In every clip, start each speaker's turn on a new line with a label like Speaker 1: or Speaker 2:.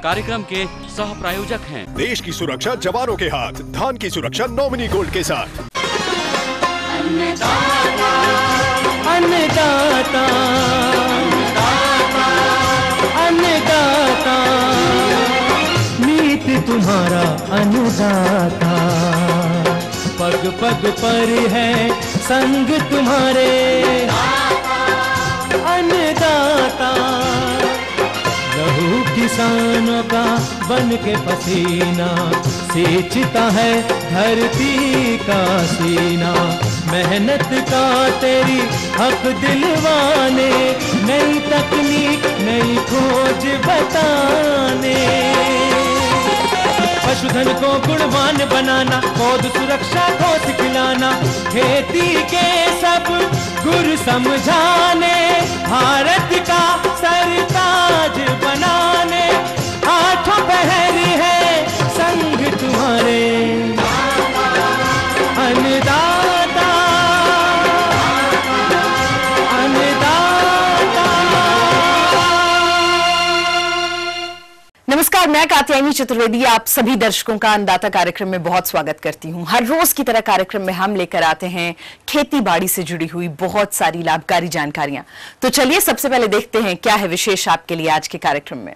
Speaker 1: कार्यक्रम के सह प्रायोजक हैं।
Speaker 2: देश की सुरक्षा जवानों के हाथ, धान की सुरक्षा नॉमिनी गोल्ड के साथ।
Speaker 3: अन्नदाता, अन्नदाता, अन्नदाता, नीत तुम्हारा अन्नदाता, पग पग पर है संग तुम्हारे अन्नदाता। लहू किसानों का बन के पसीना सींचता है धरती का सीना। मेहनत का तेरी हक दिलवाने, नई तकनीक नई खोज बताने। पशुधन को गुणवान बनाना, पौध सुरक्षा को सिखलाना, खेती के सब गुर समझाने, भारत का सरताज बनाने। आठों पहर है संग तुम्हारे अन्नदाता, अन्नदाता।
Speaker 4: नमस्कार, मैं कात्यायनी चतुर्वेदी आप सभी दर्शकों का अन्नदाता कार्यक्रम में बहुत स्वागत करती हूं। हर रोज की तरह कार्यक्रम में हम लेकर आते हैं खेती बाड़ी से जुड़ी हुई बहुत सारी लाभकारी जानकारियां। तो चलिए सबसे पहले देखते हैं क्या है विशेष आपके लिए आज के कार्यक्रम में।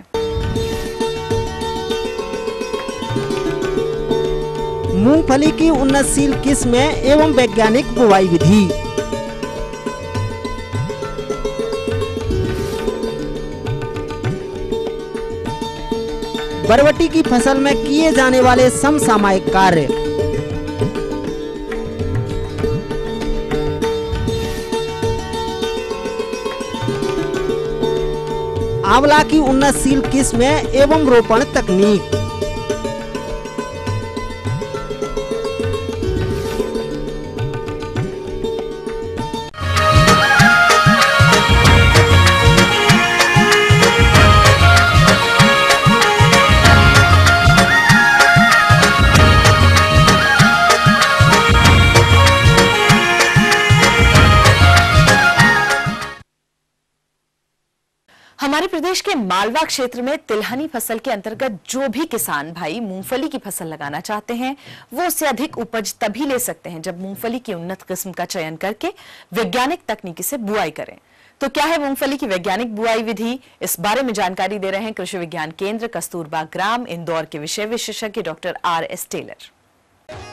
Speaker 5: मूंगफली की उन्नतशील किस्में एवं वैज्ञानिक बुवाई विधि। बरबटी की फसल में किए जाने वाले समसामयिक कार्य। आंवला की उन्नतशील किस्में एवं रोपण तकनीक।
Speaker 4: हमारे प्रदेश के मालवा क्षेत्र में तिलहनी फसल के अंतर्गत जो भी किसान भाई मूंगफली की फसल लगाना चाहते हैं वो उससे अधिक उपज तभी ले सकते हैं जब मूंगफली की उन्नत किस्म का चयन करके वैज्ञानिक तकनीकी से बुआई करें। तो क्या है मूंगफली की वैज्ञानिक बुआई विधि, इस बारे में जानकारी दे रहे हैं कृषि विज्ञान केंद्र कस्तूरबा ग्राम इंदौर के विषय विशेषज्ञ डॉक्टर RS टेलर।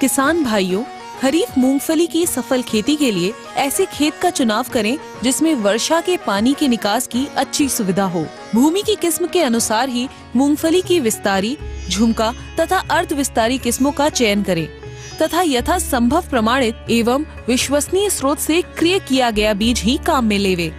Speaker 6: किसान भाइयों, खरीफ मूंगफली की सफल खेती के लिए ऐसे खेत का चुनाव करें जिसमें वर्षा के पानी के निकास की अच्छी सुविधा हो। भूमि की किस्म के अनुसार ही मूंगफली की विस्तारी, झुमका तथा अर्ध विस्तारी किस्मों का चयन करें तथा यथा संभव प्रमाणित एवं विश्वसनीय स्रोत से क्रय किया गया बीज ही काम में लेवे।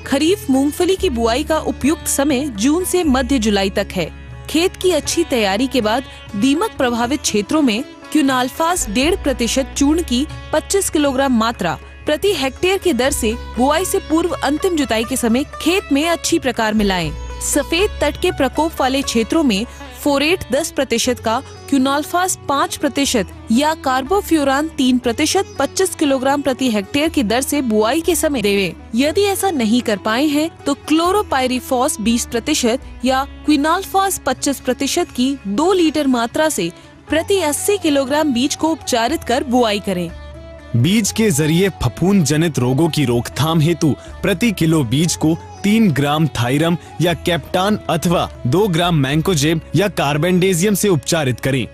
Speaker 6: खरीफ मूंगफली की बुआई का उपयुक्त समय जून से मध्य जुलाई तक है। खेत की अच्छी तैयारी के बाद दीमक प्रभावित क्षेत्रों में क्विनाल्फास 1.5% चूर्ण की 25 किलोग्राम मात्रा प्रति हेक्टेयर की दर से बुआई से पूर्व अंतिम जुताई के समय खेत में अच्छी प्रकार मिलाएं। सफेद तट के प्रकोप वाले क्षेत्रों में फोरेट 10% का, क्विनाल्फास 5% या कार्बोफ्यूरान 3% 25 किलोग्राम प्रति हेक्टेयर की दर से बुआई के समय देवें। यदि ऐसा नहीं कर पाए हैं तो क्लोरोपाइरीफॉस 20% या क्विनाल्फास 25% की 2 लीटर मात्रा से प्रति 80 किलोग्राम बीज को उपचारित कर बुआई करें।
Speaker 7: बीज के जरिए फफूंद जनित रोगों की रोकथाम हेतु प्रति किलो बीज को 3 ग्राम थायरम या कैप्टान अथवा 2 ग्राम मैंकोजेब या कार्बेंडेजियम से उपचारित करें।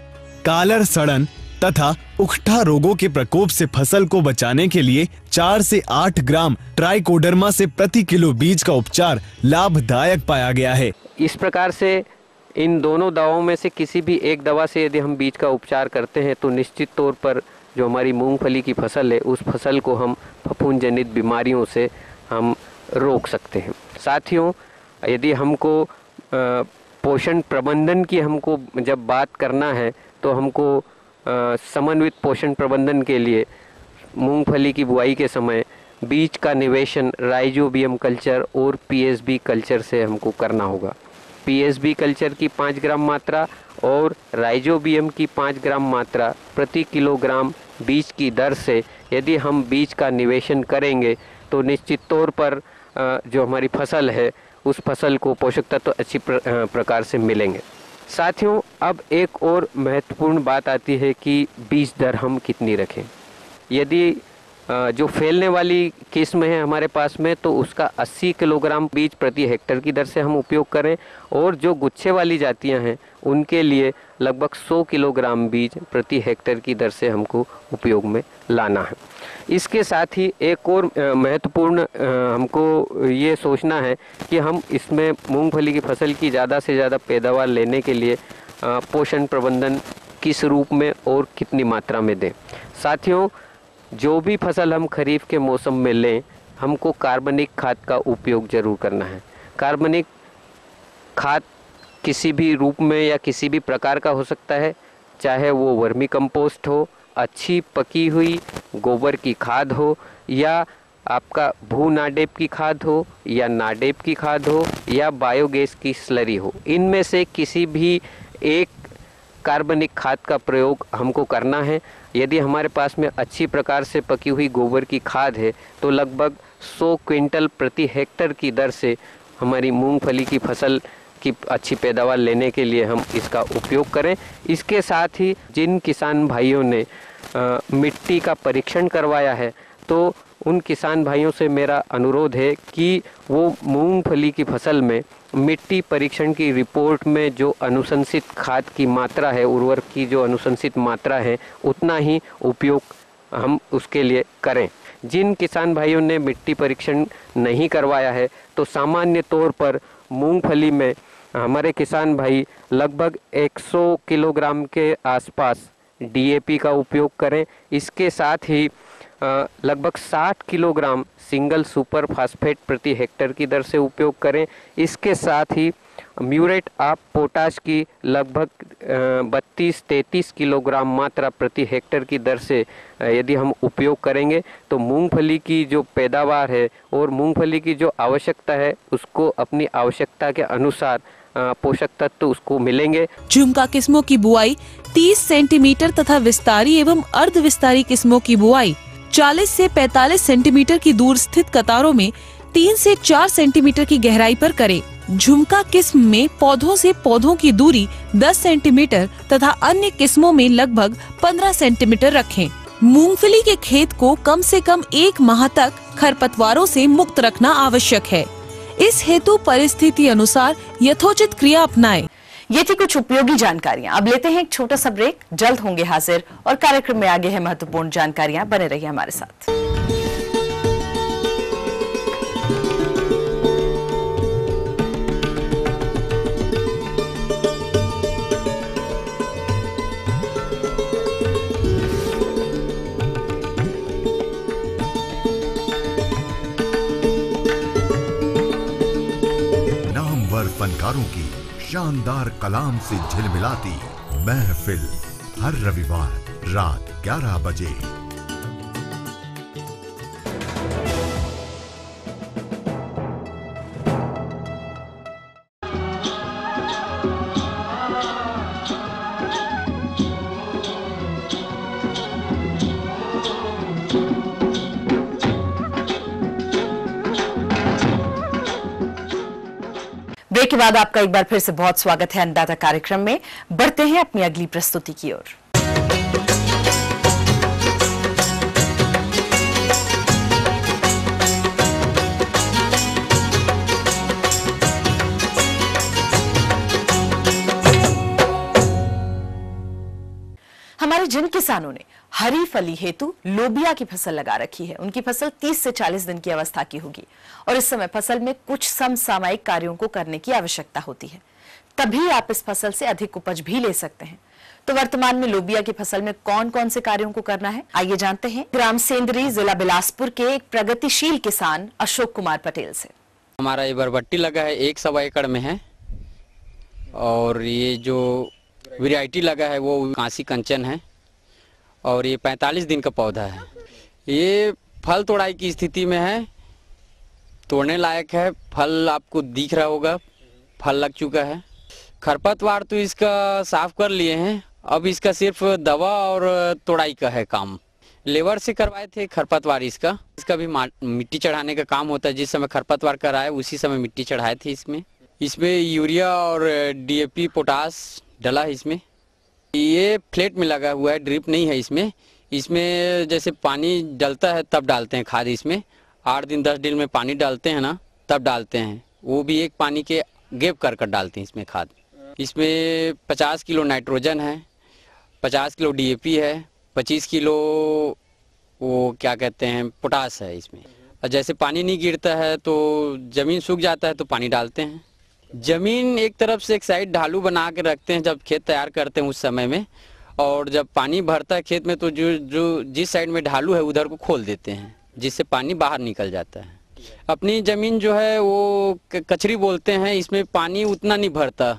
Speaker 7: कालर सड़न तथा उकठा रोगों के प्रकोप से फसल को बचाने के लिए 4 से 8 ग्राम ट्राइकोडर्मा से प्रति किलो बीज का उपचार लाभदायक पाया गया है।
Speaker 8: इस प्रकार से इन दोनों दवाओं में से किसी भी एक दवा से यदि हम बीज का उपचार करते हैं तो निश्चित तौर पर जो हमारी मूंगफली की फसल है उस फसल को हम फफूंद जनित बीमारियों से हम रोक सकते हैं। साथियों, यदि हमको पोषण प्रबंधन की हमको जब बात करना है तो हमको समन्वित पोषण प्रबंधन के लिए मूंगफली की बुआई के समय बीज का निवेशन राइजोबियम कल्चर और PSB कल्चर से हमको करना होगा। पीएसबी कल्चर की 5 ग्राम मात्रा और राइजोबियम की 5 ग्राम मात्रा प्रति किलोग्राम बीज की दर से यदि हम बीज का निवेशन करेंगे तो निश्चित तौर पर जो हमारी फसल है उस फसल को पोषक तत्व अच्छी प्रकार से मिलेंगे। साथियों, अब एक और महत्वपूर्ण बात आती है कि बीज दर हम कितनी रखें। यदि जो फैलने वाली किस्म है हमारे पास में तो उसका 80 किलोग्राम बीज प्रति हेक्टेयर की दर से हम उपयोग करें और जो गुच्छे वाली जातियां हैं उनके लिए लगभग 100 किलोग्राम बीज प्रति हेक्टेयर की दर से हमको उपयोग में लाना है। इसके साथ ही एक और महत्वपूर्ण हमको ये सोचना है कि हम इसमें मूंगफली की फसल की ज़्यादा से ज़्यादा पैदावार लेने के लिए पोषण प्रबंधन किस रूप में और कितनी मात्रा में दें। साथियों, जो भी फसल हम खरीफ के मौसम में लें हमको कार्बनिक खाद का उपयोग ज़रूर करना है। कार्बनिक खाद किसी भी रूप में या किसी भी प्रकार का हो सकता है, चाहे वो वर्मी कंपोस्ट हो, अच्छी पकी हुई गोबर की खाद हो या आपका भू नाडेप की खाद हो या नाडेप की खाद हो या बायोगैस की स्लरी हो। इनमें से किसी भी एक कार्बनिक खाद का प्रयोग हमको करना है। यदि हमारे पास में अच्छी प्रकार से पकी हुई गोबर की खाद है तो लगभग 100 क्विंटल प्रति हेक्टेयर की दर से हमारी मूंगफली की फसल की अच्छी पैदावार लेने के लिए हम इसका उपयोग करें। इसके साथ ही जिन किसान भाइयों ने मिट्टी का परीक्षण करवाया है तो उन किसान भाइयों से मेरा अनुरोध है कि वो मूंगफली की फसल में मिट्टी परीक्षण की रिपोर्ट में जो अनुशंसित खाद की मात्रा है, उर्वरक की जो अनुशंसित मात्रा है, उतना ही उपयोग हम उसके लिए करें। जिन किसान भाइयों ने मिट्टी परीक्षण नहीं करवाया है तो सामान्य तौर पर मूंगफली में हमारे किसान भाई लगभग 100 किलोग्राम के आसपास डीएपी का उपयोग करें। इसके साथ ही लगभग 60 किलोग्राम सिंगल सुपर फास्फेट प्रति हेक्टेयर की दर से उपयोग करें। इसके साथ ही म्यूरेट ऑफ पोटाश की लगभग 32-33 किलोग्राम मात्रा प्रति हेक्टेयर की दर से यदि हम उपयोग करेंगे तो मूंगफली की जो पैदावार है और मूंगफली की जो आवश्यकता है उसको अपनी आवश्यकता के अनुसार पोषक तत्व उसको मिलेंगे।
Speaker 6: झुमका किस्मों की बुआई 30 सेंटीमीटर तथा विस्तारी एवं अर्ध विस्तारी किस्मों की बुआई 40 से 45 सेंटीमीटर की दूर स्थित कतारों में 3 से 4 सेंटीमीटर की गहराई पर करें। झुमका किस्म में पौधों से पौधों की दूरी 10 सेंटीमीटर तथा अन्य किस्मों में लगभग 15 सेंटीमीटर रखें। मूंगफली के खेत को कम से कम 1 माह तक खरपतवारों से मुक्त रखना आवश्यक है। इस हेतु परिस्थिति अनुसार यथोचित क्रिया अपनाएं।
Speaker 4: ये थी कुछ उपयोगी जानकारियां। अब लेते हैं एक छोटा सा ब्रेक, जल्द होंगे हाजिर और कार्यक्रम में आगे है महत्वपूर्ण जानकारियां। बने रहिए हमारे साथ।
Speaker 9: नामवर फनकारों की शानदार कलाम से झिलमिलाती महफिल हर रविवार रात 11 बजे।
Speaker 4: ब्रेक के बाद आपका एक बार फिर से बहुत स्वागत है अन्नदाता कार्यक्रम में। बढ़ते हैं अपनी अगली प्रस्तुति की ओर। हमारे जिन किसानों ने हरी फली हेतु लोबिया की फसल लगा रखी है, उनकी फसल 30 से 40 दिन की अवस्था की होगी और इस समय फसल में कुछ समसामयिक कार्यों को करने की आवश्यकता होती है, तभी आप इस फसल से अधिक उपज भी ले सकते हैं। तो वर्तमान में लोबिया की फसल में कौन कौन से कार्यों को करना है, आइए जानते हैं ग्राम सेंदरी, जिला बिलासपुर के एक प्रगतिशील किसान अशोक कुमार पटेल से।
Speaker 10: हमारा ये बरबट्टी लगा है 1 सवा एकड़ में है और ये जो वैरायटी लगा है वो कांसी कंचन है और ये 45 दिन का पौधा है। ये फल तोड़ाई की स्थिति में है, तोड़ने लायक है। फल आपको दिख रहा होगा, फल लग चुका है। खरपतवार तो इसका साफ कर लिए हैं, अब इसका सिर्फ दवा और तोड़ाई का है काम। लेबर से करवाए थे खरपतवार इसका भी मिट्टी चढ़ाने का काम होता है। जिस समय खरपतवार कराए उसी समय मिट्टी चढ़ाए थे। इसमें यूरिया और DAP पोटास डला है। इसमें ये फ्लेट में लगा हुआ है, ड्रिप नहीं है। इसमें जैसे पानी डलता है तब डालते हैं खाद। इसमें 8 दिन 10 दिन में पानी डालते हैं ना, तब डालते हैं। वो भी एक पानी के गैप कर डालते हैं इसमें खाद। इसमें 50 किलो नाइट्रोजन है, 50 किलो DAP है, 25 किलो वो क्या कहते हैं पोटास है इसमें। और जैसे पानी नहीं गिरता है तो ज़मीन सूख जाता है तो पानी डालते हैं। ज़मीन एक तरफ से एक साइड ढालू बना के रखते हैं जब खेत तैयार करते हैं उस समय में, और जब पानी भरता है खेत में तो जो जिस साइड में ढालू है उधर को खोल देते हैं, जिससे पानी बाहर निकल जाता है। अपनी ज़मीन जो है वो कचरी बोलते हैं, इसमें पानी उतना नहीं भरता,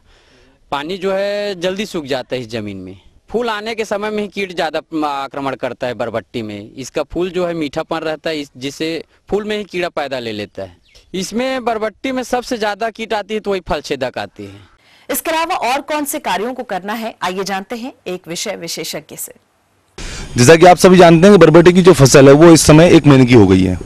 Speaker 10: पानी जो है जल्दी सूख जाता है इस ज़मीन में। फूल आने के समय में ही कीट ज़्यादा आक्रमण करता है बरबट्टी में। इसका फूल जो है मीठापन रहता है, जिससे फूल में ही कीड़ा पैदा ले लेता है। इसमें बरबट्टी में सबसे ज़्यादा कीट आती है तो वही फल छेदक आती है।
Speaker 4: इसके अलावा और कौन से कार्यों को करना है, आइए जानते हैं एक विषय विशेषज्ञ से।
Speaker 11: जैसा कि आप सभी जानते हैं कि बरबट्टी की जो फसल है वो इस समय 1 महीने की हो गई है।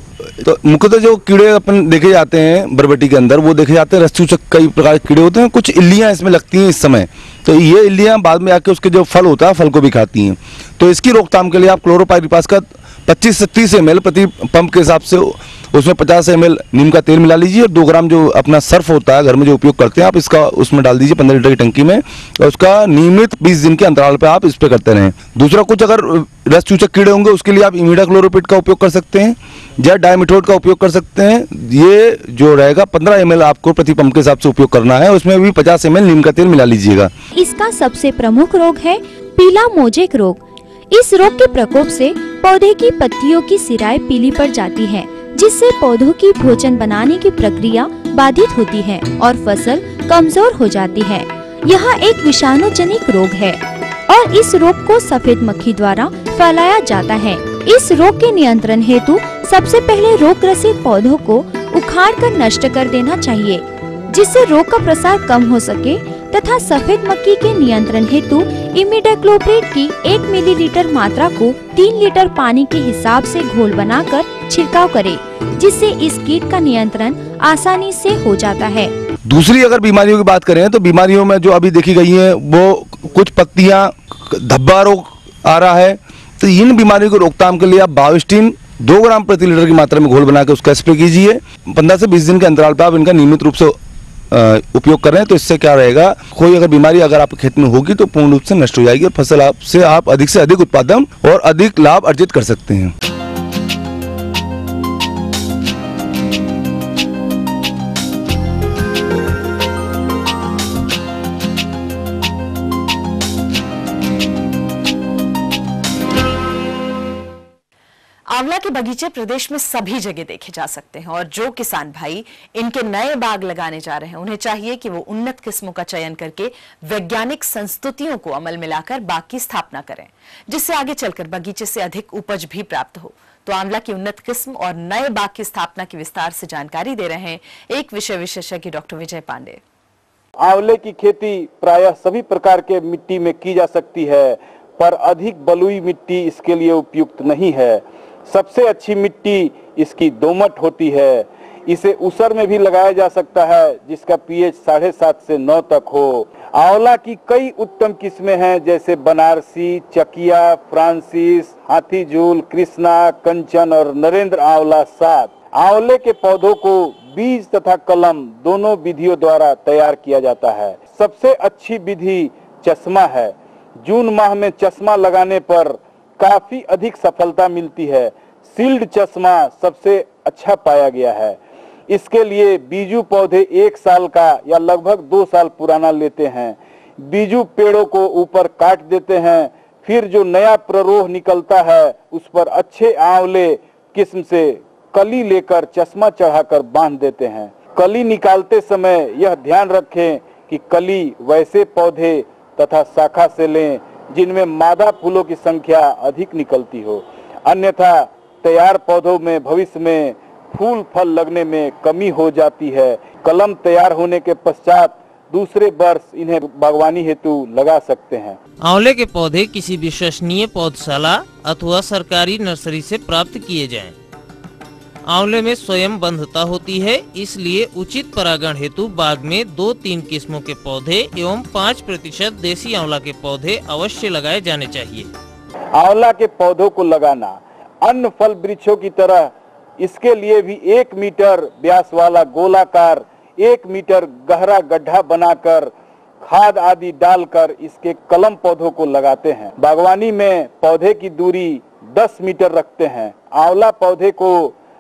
Speaker 11: तो मुख्यतः जो कीड़े अपन देखे जाते हैं बरबट्टी के अंदर, वो देखे जाते हैं रसचूसक कई प्रकार के कीड़े होते हैं। कुछ इल्लियां इसमें लगती हैं इस समय, तो ये इल्लियां बाद में आके उसके जो फल होता है फल को भी खाती हैं। तो इसकी रोकथाम के लिए आप क्लोरोपाइरिपास का 25 से 30 ml प्रति पंप के हिसाब से उसमें 50 ml नीम का तेल मिला लीजिए और 2 ग्राम जो अपना सर्फ होता है घर में जो उपयोग करते हैं आप इसका उसमें डाल दीजिए 15 लीटर की टंकी में, और उसका नियमित 20 दिन के अंतराल पर आप स्प्रे करते रहें। दूसरा, कुछ अगर रस चूचक कीड़े होंगे उसके लिए आप इमिडाक्लोरोपिड का उपयोग कर सकते हैं या डायमिथोएट का उपयोग कर सकते हैं। ये जो रहेगा 15 ml आपको प्रति पंप के हिसाब से उपयोग करना है, उसमें भी 50 ml नीम का तेल मिला लीजिएगा।
Speaker 12: इसका सबसे प्रमुख रोग है पीला मोजेक रोग। इस रोग के प्रकोप से पौधे की पत्तियों की सिराएं पीली पड़ जाती है, जिससे पौधों की भोजन बनाने की प्रक्रिया बाधित होती है और फसल कमजोर हो जाती है। यह एक विषाणु जनित रोग है और इस रोग को सफेद मक्खी द्वारा फैलाया जाता है। इस रोग के नियंत्रण हेतु सबसे पहले रोगग्रसित पौधों को उखाड़कर नष्ट कर देना चाहिए, जिससे रोग का प्रसार कम हो सके, तथा सफेद मक्खी के नियंत्रण हेतु इमिडाक्लोप्रिड की 1 मिलीलीटर मात्रा को 3 लीटर पानी के हिसाब से घोल बनाकर छिड़काव करें, जिससे इस कीट का नियंत्रण आसानी से हो जाता है।
Speaker 11: दूसरी अगर बीमारियों की बात करें तो बीमारियों में जो अभी देखी गई है वो कुछ पत्तियां धब्बा रोग आ रहा है, तो इन बीमारियों की रोकथाम के लिए आप बायोस्टीन 2 ग्राम प्रति लीटर की मात्रा में घोल बनाकर उसका स्प्रे कीजिए। 15 से 20 दिन के अंतराल पर आप इनका नियमित रूप से उपयोग कर रहे हैं, तो इससे क्या रहेगा, कोई अगर बीमारी अगर आपके खेत में होगी तो पूर्ण रूप से नष्ट हो जाएगी और फसल आप अधिक से अधिक उत्पादन और अधिक लाभ अर्जित कर सकते हैं।
Speaker 4: आंवला के बगीचे प्रदेश में सभी जगह देखे जा सकते हैं और जो किसान भाई इनके नए बाग लगाने जा रहे हैं उन्हें चाहिए कि वो उन्नत किस्मों का चयन करके वैज्ञानिक संस्तुतियों को अमल में लाकर बाग की स्थापना करें, जिससे आगे चलकर बगीचे से अधिक उपज भी प्राप्त हो। तो आंवला की उन्नत किस्म और नए बाग की स्थापना की विस्तार से जानकारी दे रहे हैं एक विषय विशेषज्ञ डॉक्टर विजय पांडे।
Speaker 13: आंवले की खेती प्रायः सभी प्रकार के मिट्टी में की जा सकती है, पर अधिक बलुई मिट्टी इसके लिए उपयुक्त नहीं है। सबसे अच्छी मिट्टी इसकी दोमट होती है। इसे ऊसर में भी लगाया जा सकता है, जिसका pH 7.5 से 9 तक हो। आंवला की कई उत्तम किस्में हैं, जैसे बनारसी, चकिया, फ्रांसिस, हाथीजूल, कृष्णा, कंचन और नरेंद्र आंवला 7। आंवले के पौधों को बीज तथा कलम दोनों विधियों द्वारा तैयार किया जाता है। सबसे अच्छी विधि चश्मा है। जून माह में चश्मा लगाने पर काफी अधिक सफलता मिलती है। सील्ड चश्मा सबसे अच्छा पाया गया है। इसके लिए बीजू पौधे 1 साल का या लगभग 2 साल पुराना लेते हैं। बीजू पेड़ों को ऊपर काट देते हैं, फिर जो नया प्ररोह निकलता है उस पर अच्छे आंवले किस्म से कली लेकर चश्मा चढ़ाकर बांध देते हैं। कली निकालते समय यह ध्यान रखें कि कली वैसे पौधे तथा शाखा से लें जिनमें मादा फूलों की संख्या अधिक निकलती हो, अन्यथा तैयार पौधों में भविष्य में फूल फल लगने में कमी हो जाती है। कलम तैयार होने के पश्चात दूसरे वर्ष इन्हें बागवानी हेतु लगा सकते हैं।
Speaker 14: आंवले के पौधे किसी विश्वसनीय पौधशाला अथवा सरकारी नर्सरी से प्राप्त किए जाएं। आंवले में स्वयं बंधता होती है, इसलिए उचित परागण हेतु बाग में 2-3 किस्मों के पौधे एवं 5% देसी आंवला के पौधे अवश्य लगाए जाने चाहिए।
Speaker 13: आंवला के पौधों को लगाना अन्य फल वृक्षों की तरह इसके लिए भी 1 मीटर व्यास वाला गोलाकार 1 मीटर गहरा गड्ढा बनाकर खाद आदि डालकर इसके कलम पौधों को लगाते हैं। बागवानी में पौधे की दूरी 10 मीटर रखते हैं। आंवला पौधे को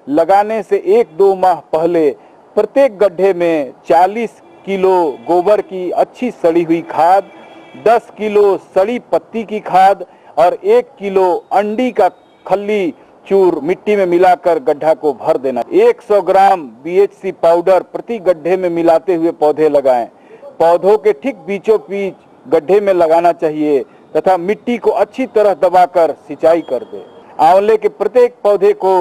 Speaker 13: लगाने से 1-2 माह पहले प्रत्येक गड्ढे में 40 किलो गोबर की अच्छी सड़ी हुई खाद, 10 किलो सड़ी पत्ती की खाद और 1 किलो अंडी का खल्ली चूर मिट्टी में मिलाकर गड्ढा को भर देना। 100 ग्राम BHC पाउडर प्रति गड्ढे में मिलाते हुए पौधे लगाएं। पौधों के ठीक बीचों बीच गड्ढे में लगाना चाहिए तथा मिट्टी को अच्छी तरह दबाकर सिंचाई कर दे। आंवले के प्रत्येक पौधे को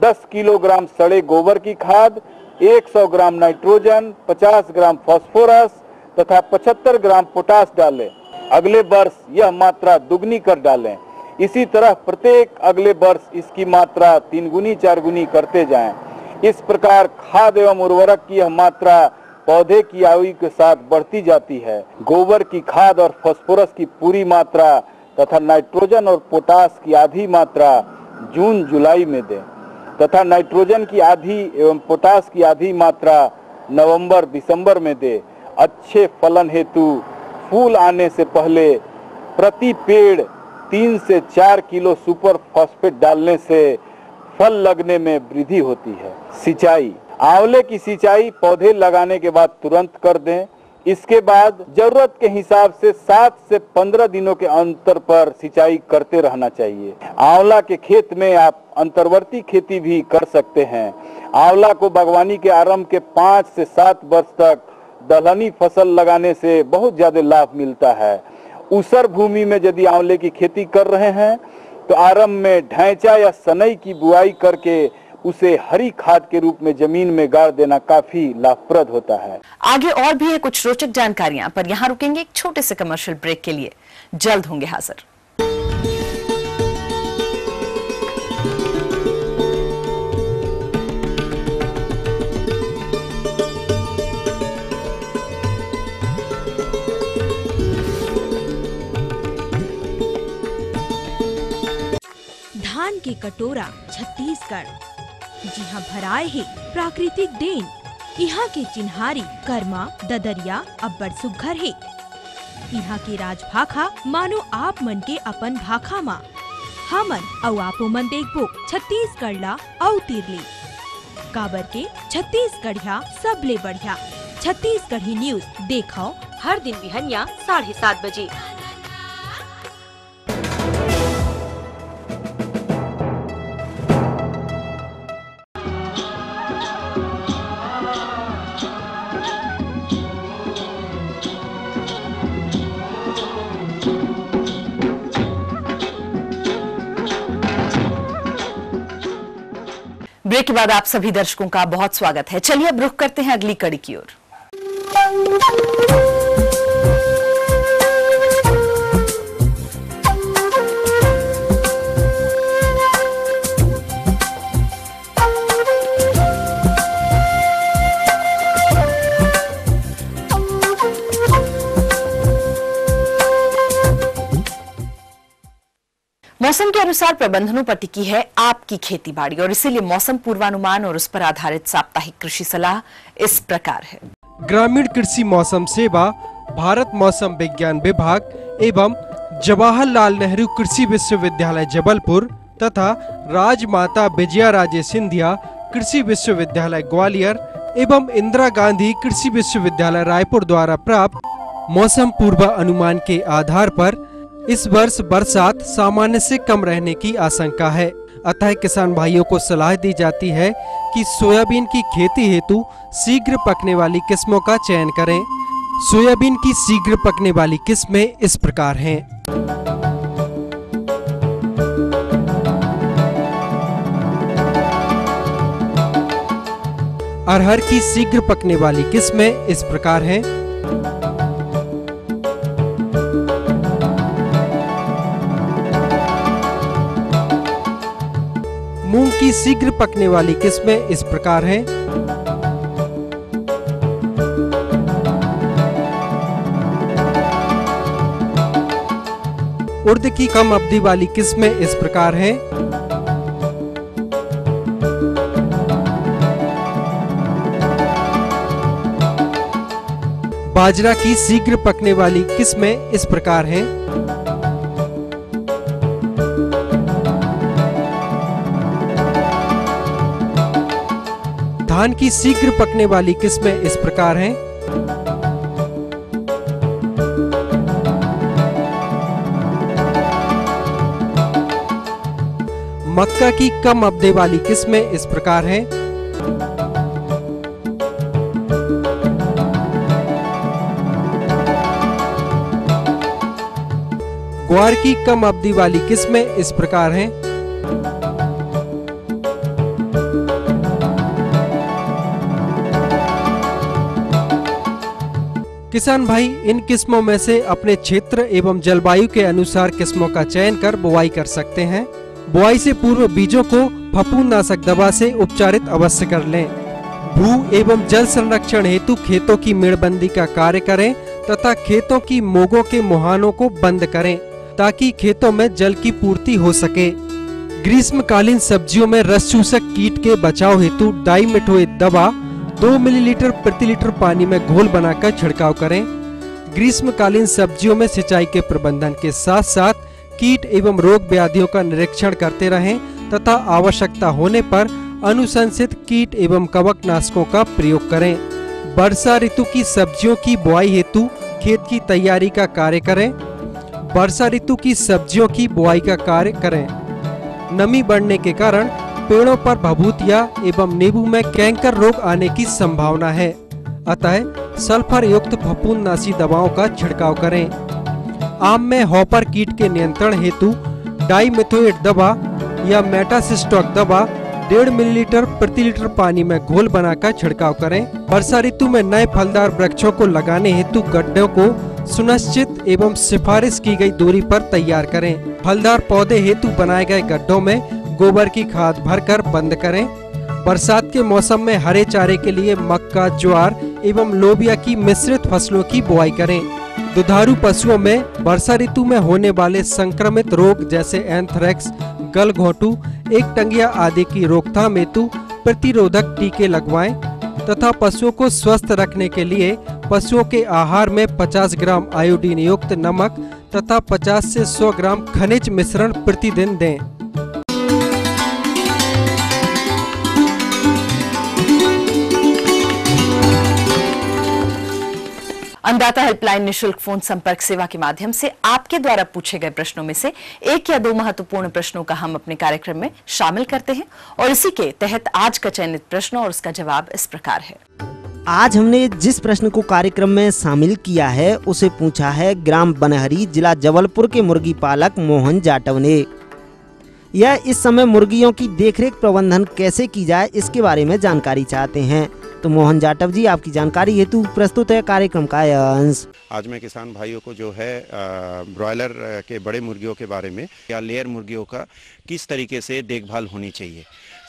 Speaker 13: 10 किलोग्राम सड़े गोबर की खाद, 100 ग्राम नाइट्रोजन, 50 ग्राम फास्फोरस तथा 75 ग्राम पोटास डालें। अगले वर्ष यह मात्रा दुगनी कर डालें। इसी तरह प्रत्येक अगले वर्ष इसकी मात्रा 3 गुनी 4 गुनी करते जाएं। इस प्रकार खाद एवं उर्वरक की यह मात्रा पौधे की आयु के साथ बढ़ती जाती है। गोबर की खाद और फास्फोरस की पूरी मात्रा तथा नाइट्रोजन और पोटास की आधी मात्रा जून-जुलाई में दें तथा नाइट्रोजन की आधी एवं पोटास की आधी मात्रा नवंबर-दिसंबर में दे। अच्छे फलन हेतु फूल आने से पहले प्रति पेड़ 3 से 4 किलो सुपर फास्फेट डालने से फल लगने में वृद्धि होती है। सिंचाई, आंवले की सिंचाई पौधे लगाने के बाद तुरंत कर दें। इसके बाद जरूरत के हिसाब से 7 से 15 दिनों के अंतर पर सिंचाई करते रहना चाहिए। आंवला के खेत में आप अंतर्वर्ती खेती भी कर सकते हैं। आंवला को बागवानी के आरंभ के 5 से 7 वर्ष तक दलहनी फसल लगाने से बहुत ज्यादा लाभ मिलता है। ऊसर भूमि में यदि आंवले की खेती कर रहे हैं तो आरंभ में ढैंचा या सनई की बुआई करके उसे हरी खाद के रूप में जमीन में गाड़ देना काफी लाभप्रद होता है।
Speaker 4: आगे और भी है कुछ रोचक जानकारियां, पर यहां रुकेंगे एक छोटे से कमर्शियल ब्रेक के लिए। जल्द होंगे हाजिर।
Speaker 15: धान के कटोरा छत्तीसगढ़, जी हाँ, भराए है प्राकृतिक देन। यहाँ के चिन्हारी कर्मा ददरिया अब्बड़ सुघ्घर है। यहाँ के राजभाखा मानो आप मन के अपन भाखा मा हमन अउ आपो मन देखबो छत्तीसगढ़ ला अउ तिरली काबर के छत्तीसगढ़िया सबले बढ़िया। छत्तीसगढ़ी न्यूज देखो हर दिन बिहनिया 7:30 बजे।
Speaker 4: ब्रेक के बाद आप सभी दर्शकों का बहुत स्वागत है। चलिए अब रुख करते हैं अगली कड़ी की ओर। मौसम के अनुसार प्रबंधनों पर टिकी है आपकी खेती बाड़ी, और इसीलिए मौसम पूर्वानुमान और उस पर आधारित साप्ताहिक कृषि सलाह इस प्रकार है।
Speaker 16: ग्रामीण कृषि मौसम सेवा, भारत मौसम विज्ञान विभाग एवं जवाहरलाल नेहरू कृषि विश्वविद्यालय जबलपुर तथा राजमाता विजयाराजे सिंधिया कृषि विश्वविद्यालय ग्वालियर एवं इंदिरा गांधी कृषि विश्वविद्यालय रायपुर द्वारा प्राप्त मौसम पूर्वानुमान के आधार पर इस वर्ष बरसात सामान्य से कम रहने की आशंका है। अतः किसान भाइयों को सलाह दी जाती है कि सोयाबीन की खेती हेतु शीघ्र पकने वाली किस्मों का चयन करें। सोयाबीन की शीघ्र पकने वाली किस्में इस प्रकार हैं। अरहर की शीघ्र पकने वाली किस्में इस प्रकार हैं। मूंग की शीघ्र पकने वाली किस्में इस प्रकार हैं। उड़द की कम अवधि वाली किस्में इस प्रकार हैं। बाजरा की शीघ्र पकने वाली किस्में इस प्रकार हैं। धान की शीघ्र पकने वाली किस्में इस प्रकार हैं। मक्का की कम अवधि वाली किस्में इस प्रकार हैं। ग्वार की कम अवधि वाली किस्में इस प्रकार हैं। किसान भाई इन किस्मों में से अपने क्षेत्र एवं जलवायु के अनुसार किस्मों का चयन कर बुआई कर सकते हैं। बुआई से पूर्व बीजों को फफूंदनाशक दवा से उपचारित अवश्य कर लें। भू एवं जल संरक्षण हेतु खेतों की मेड़बंदी का कार्य करें तथा खेतों की मोगों के मुहानों को बंद करें ताकि खेतों में जल की पूर्ति हो सके। ग्रीष्मकालीन सब्जियों में रस चूसक कीट के बचाव हेतु डाइमेथोएट दवा 2 मिलीलीटर प्रति लीटर पानी में घोल बनाकर छिड़काव करें। ग्रीष्मकालीन सब्जियों में सिंचाई के प्रबंधन के साथ साथ कीट एवं रोग व्याधियों का निरीक्षण करते रहें तथा आवश्यकता होने पर अनुशंसित कीट एवं कवकनाशकों का प्रयोग करें। वर्षा ऋतु की सब्जियों की बुआई हेतु खेत की तैयारी का कार्य करें। वर्षा ऋतु की सब्जियों की बुआई का कार्य करें। नमी बढ़ने के कारण पेड़ों पर भभूतिया एवं नींबू में कैंकर रोग आने की संभावना है, अतः सल्फर युक्त फफूंदनाशी दवाओं का छिड़काव करें। आम में हॉपर कीट के नियंत्रण हेतु डाइमेथोएट दवा या मेटासिस्टॉक दवा 1.5 मिलीलीटर प्रति लीटर पानी में घोल बनाकर छिड़काव करें। वर्षा ऋतु में नए फलदार वृक्षों को लगाने हेतु गड्ढों को सुनिश्चित एवं सिफारिश की गई दूरी पर तैयार करें। फलदार पौधे हेतु बनाए गए गड्ढों में गोबर की खाद भरकर बंद करें। बरसात के मौसम में हरे चारे के लिए मक्का, ज्वार एवं लोबिया की मिश्रित फसलों की बुआई करें। दुधारू पशुओं में वर्षा ऋतु में होने वाले संक्रमित रोग जैसे एंथ्रेक्स, गलघोंटू, एकटंगिया आदि की रोकथाम हेतु प्रतिरोधक टीके लगवाएं तथा पशुओं को स्वस्थ रखने के लिए पशुओं के आहार में 50 ग्राम आयोडीन युक्त नमक तथा 50 से 100 ग्राम खनिज मिश्रण प्रतिदिन दें।
Speaker 4: अन्नदाता हेल्पलाइन निशुल्क फोन संपर्क सेवा के माध्यम से आपके द्वारा पूछे गए प्रश्नों में से 1 या 2 महत्वपूर्ण प्रश्नों का हम अपने कार्यक्रम में शामिल करते हैं और इसी के तहत आज का चयनित प्रश्न और उसका जवाब इस प्रकार है।
Speaker 5: आज हमने जिस प्रश्न को कार्यक्रम में शामिल किया है उसे पूछा है ग्राम बनहरी, जिला जबलपुर के मुर्गी पालक मोहन जाटव ने। यह इस समय मुर्गियों की देखरेख प्रबंधन कैसे की जाए इसके बारे में जानकारी चाहते हैं। तो मोहन जाटव जी, आपकी जानकारी हेतु प्रस्तुत है कार्यक्रम का यह अंश।
Speaker 17: आज मैं किसान भाइयों को जो है ब्रॉयलर के बड़े मुर्गियों के बारे में या लेयर मुर्गियों का किस तरीके से देखभाल होनी चाहिए।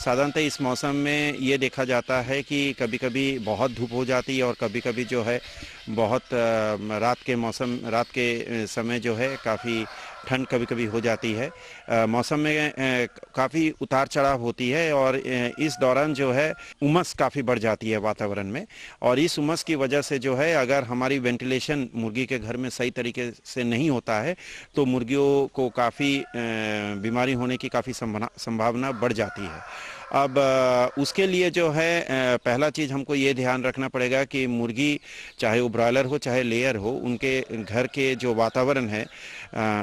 Speaker 17: साधारणतः इस मौसम में ये देखा जाता है कि कभी कभी बहुत धूप हो जाती है और कभी कभी जो है बहुत रात के समय जो है काफ़ी ठंड कभी कभी हो जाती है। मौसम में काफ़ी उतार चढ़ाव होती है और इस दौरान जो है उमस काफ़ी बढ़ जाती है वातावरण में और इस उमस की वजह से जो है अगर हमारी वेंटिलेशन मुर्गी के घर में सही तरीके से नहीं होता है तो मुर्गियों को काफ़ी बीमारी होने की काफ़ी संभावना बढ़ जाती है। अब उसके लिए जो है पहला चीज़ हमको ये ध्यान रखना पड़ेगा कि मुर्गी चाहे वो ब्रॉयलर हो चाहे लेयर हो, उनके घर के जो वातावरण है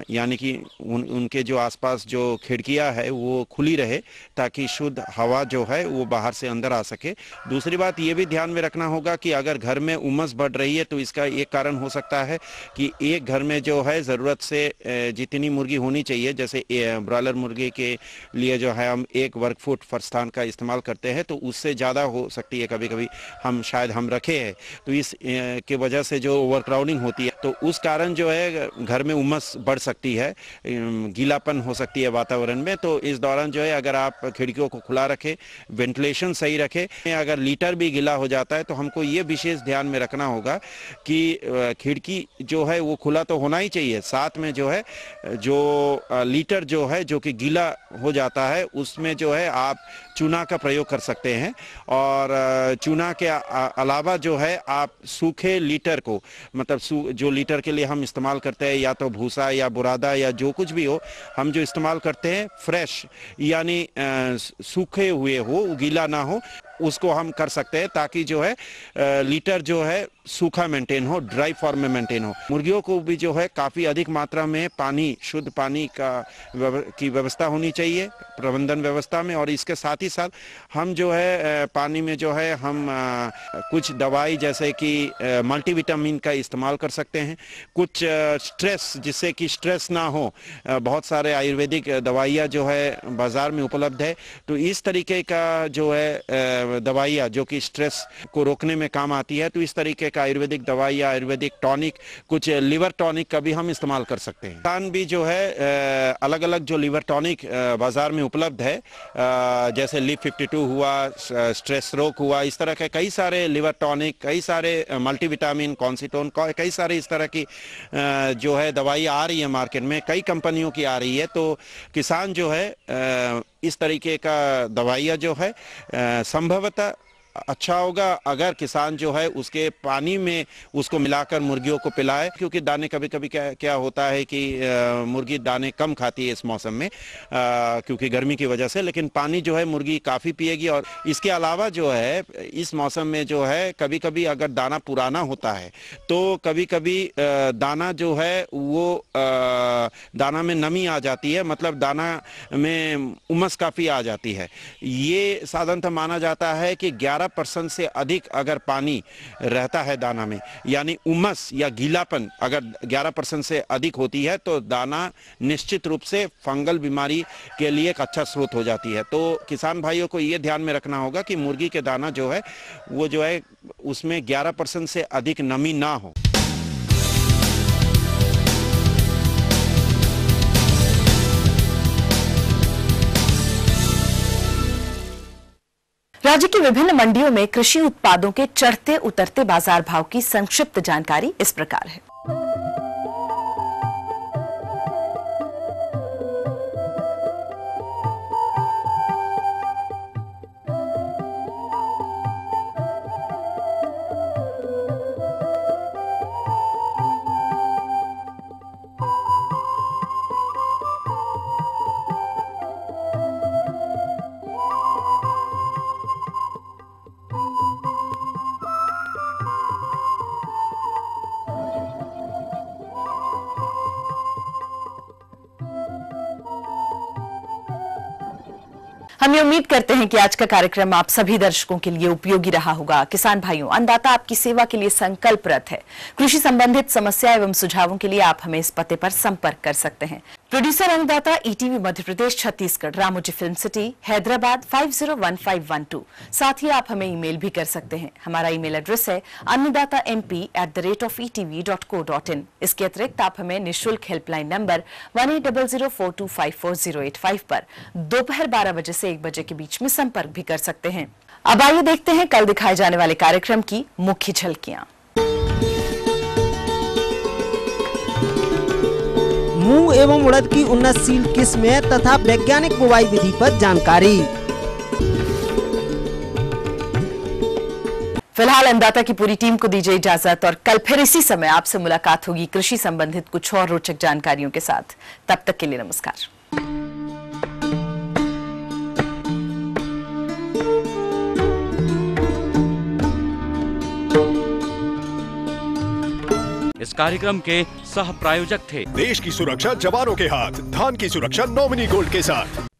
Speaker 17: यानी कि उनके जो आसपास जो खिड़कियां है वो खुली रहे ताकि शुद्ध हवा जो है वो बाहर से अंदर आ सके। दूसरी बात ये भी ध्यान में रखना होगा कि अगर घर में उमस बढ़ रही है तो इसका एक कारण हो सकता है कि एक घर में जो है ज़रूरत से जितनी मुर्गी होनी चाहिए, जैसे ब्रॉयलर मुर्गी के लिए जो है हम 1 वर्ग फुट फरस्थान खान का इस्तेमाल करते हैं तो उससे ज़्यादा हो सकती है, कभी कभी हम शायद हम रखे हैं तो इस के वजह से जो ओवरक्राउडिंग होती है तो उस कारण जो है घर में उमस बढ़ सकती है, गीलापन हो सकती है वातावरण में। तो इस दौरान जो है अगर आप खिड़कियों को खुला रखें, वेंटिलेशन सही रखें, अगर लीटर भी गीला हो जाता है तो हमको ये विशेष ध्यान में रखना होगा कि खिड़की जो है वो खुला तो होना ही चाहिए, साथ में जो है जो लीटर जो है जो कि गीला हो जाता है उसमें जो है आप चूना का प्रयोग कर सकते हैं। और चूना के अलावा जो है आप सूखे लीटर को, मतलब जो लीटर के लिए हम इस्तेमाल करते हैं या तो भूसा या बुरादा या जो कुछ भी हो, हम जो इस्तेमाल करते हैं फ्रेश यानी सूखे हुए हो, गीला ना हो, उसको हम कर सकते हैं ताकि जो है लीटर जो है सूखा मेंटेन हो, ड्राई फॉर्म में मेंटेन हो। मुर्गियों को भी जो है काफ़ी अधिक मात्रा में पानी, शुद्ध पानी की व्यवस्था होनी चाहिए प्रबंधन व्यवस्था में। और इसके साथ ही साथ हम जो है पानी में जो है हम कुछ दवाई जैसे कि मल्टीविटामिन का इस्तेमाल कर सकते हैं, कुछ स्ट्रेस जिससे कि स्ट्रेस ना हो, बहुत सारे आयुर्वेदिक दवाइयाँ जो है बाज़ार में उपलब्ध है, तो इस तरीके का जो है दवाइयाँ जो कि स्ट्रेस को रोकने में काम आती है, तो इस तरीके का आयुर्वेदिक दवाई या आयुर्वेदिक टॉनिक, कुछ लिवर टॉनिक का भी हम इस्तेमाल कर सकते हैं। किसान भी जो है अलग अलग जो लिवर टॉनिक बाजार में उपलब्ध है, जैसे लिव 52 हुआ, स्ट्रेस रोक हुआ, इस तरह के कई सारे लिवर टॉनिक, कई सारे मल्टीविटामिन, कॉन्सिटोन, कई सारे इस तरह की जो है दवाई आ रही है मार्केट में, कई कंपनियों की आ रही है। तो किसान जो है इस तरीके का दवाइयाँ जो है संभवतः अच्छा होगा अगर किसान जो है उसके पानी में उसको मिलाकर मुर्गियों को पिलाए, क्योंकि दाने कभी कभी क्या होता है कि मुर्गी दाने कम खाती है इस मौसम में क्योंकि गर्मी की वजह से, लेकिन पानी जो है मुर्गी काफ़ी पिएगी। और इसके अलावा जो है इस मौसम में जो है कभी कभी अगर दाना पुराना होता है तो कभी कभी दाना जो है वो दाना में नमी आ जाती है, मतलब दाना में उमस काफ़ी आ जाती है। ये साधारणतः माना जाता है कि 11% से अधिक अगर पानी रहता है दाना में, यानी उमस या गीलापन अगर 11% से अधिक होती है तो दाना निश्चित रूप से फंगल बीमारी के लिए एक अच्छा स्रोत हो जाती है। तो किसान भाइयों को ये ध्यान में रखना होगा कि मुर्गी के दाना जो है वो जो है उसमें 11% से अधिक नमी ना हो।
Speaker 4: राज्य की विभिन्न मंडियों में कृषि उत्पादों के चढ़ते उतरते बाजार भाव की संक्षिप्त जानकारी इस प्रकार है। हम ये उम्मीद करते हैं कि आज का कार्यक्रम आप सभी दर्शकों के लिए उपयोगी रहा होगा। किसान भाइयों, अन्नदाता आपकी सेवा के लिए संकल्परत है। कृषि संबंधित समस्या एवं सुझावों के लिए आप हमें इस पते पर संपर्क कर सकते हैं। प्रोड्यूसर अन्नदाता ETV Madhya Pradesh Chhattisgarh, Ramoji film city, Hyderabad 501512। साथ ही आप हमें ईमेल भी कर सकते हैं। हमारा ईमेल एड्रेस है annadatamp@etv.co.in। इसके अतिरिक्त आप हमें निःशुल्क हेल्पलाइन नंबर 180042540885 पर दोपहर 12 बजे से 1 बजे के बीच में संपर्क भी कर सकते हैं। अब आइए देखते हैं कल दिखाए जाने वाले कार्यक्रम की मुख्य झलकियां।
Speaker 5: मूंग एवं उड़द की उन्नतशील किस्में तथा वैज्ञानिक बुवाई विधि पर जानकारी।
Speaker 4: फिलहाल अन्नदाता की पूरी टीम को दीजिए इजाजत और कल फिर इसी समय आपसे मुलाकात होगी कृषि संबंधित कुछ और रोचक जानकारियों के साथ। तब तक के लिए नमस्कार।
Speaker 1: इस कार्यक्रम के सह प्रायोजक थे
Speaker 2: देश की सुरक्षा जवानों के हाथ, धान की सुरक्षा नॉमिनी गोल्ड के साथ।